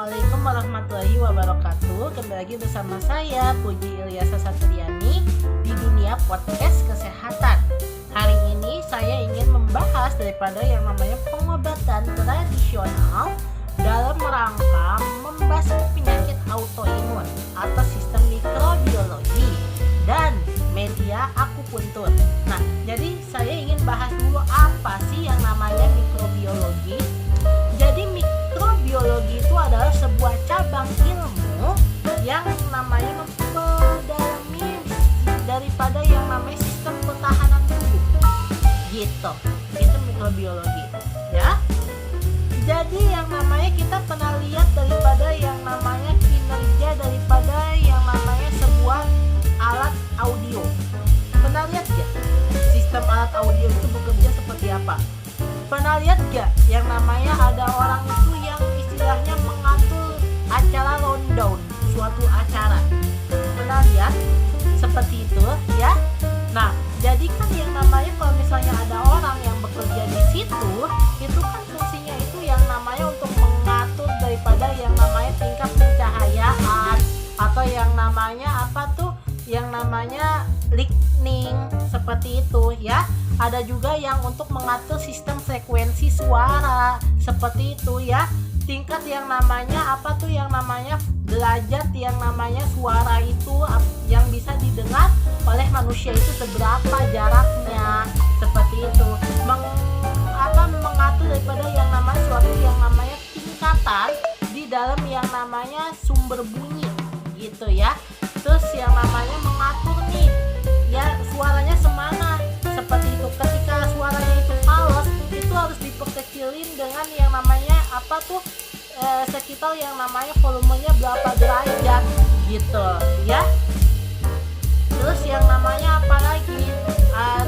Assalamualaikum warahmatullahi wabarakatuh. Kembali lagi bersama saya Puji Ilyasa Satriani di dunia podcast kesehatan. Hari ini saya ingin membahas daripada yang namanya pengobatan tradisional dalam rangka membasmi penyakit autoimun atau sistem mikrobiologi dan media akupuntur. Nah, jadi saya ingin bahas dulu apa sih yang namanya mikrobiologi. Jadi mikrobiologi itu adalah sebuah cabang ilmu yang namanya mempelajari daripada yang namanya sistem pertahanan tubuh. Gitu. Itu mikrobiologi, ya. Jadi yang namanya kita pernah lihat daripada yang namanya kinerja daripada yang namanya sebuah alat audio. Pernah lihat gak sistem alat audio itu bekerja seperti apa? Pernah lihat gak yang namanya ada orang itu yang istilahnya mengatur acara rundown suatu acara? Pernah lihat seperti itu, ya? Nah, jadi kan yang namanya kalau misalnya ada orang yang bekerja di situ, itu kan fungsinya itu yang namanya untuk mengatur daripada yang namanya tingkat pencahayaan atau yang namanya apa tuh? Yang namanya lighting seperti itu, ya. Ada juga yang untuk mengatur sistem frekuensi suara seperti itu, ya. Tingkat yang namanya apa tuh yang namanya derajat yang namanya suara itu yang bisa didengar oleh manusia itu seberapa jaraknya seperti itu. Mengatur daripada yang namanya suatu yang namanya tingkatan di dalam yang namanya sumber bunyi gitu, ya. Terus yang namanya mengatur nih ya suaranya semana seperti itu. Ketika suaranya itu fals, itu harus diperkecilin dengan yang namanya apa tuh sekitar yang namanya volumenya berapa derajat gitu, ya. Terus yang namanya apa lagi,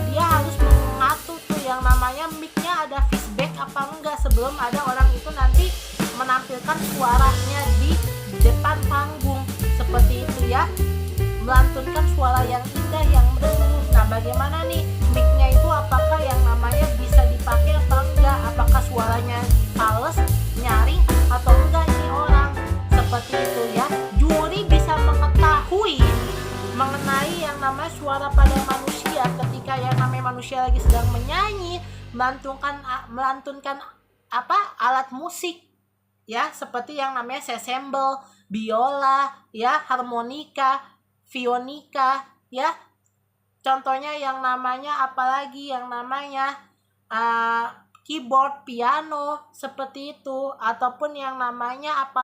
dia harus mengatur tuh yang namanya mic-nya ada feedback apa enggak sebelum ada orang itu nanti menampilkan suaranya di depan panggung seperti itu, ya. Melantunkan suara yang indah, yang merdu. Nah, bagaimana nih mic-nya itu, apakah yang namanya bisa dipakai apa enggak, apakah suaranya fals, nyaring atau enggak nih orang seperti itu, ya. Juri bisa mengetahui mengenai yang namanya suara pada manusia ketika yang namanya manusia lagi sedang menyanyi, melantunkan apa alat musik, ya, seperti yang namanya sesembel, biola, ya, harmonika, vionika, ya. Contohnya yang namanya apalagi yang namanya keyboard, piano seperti itu, ataupun yang namanya apa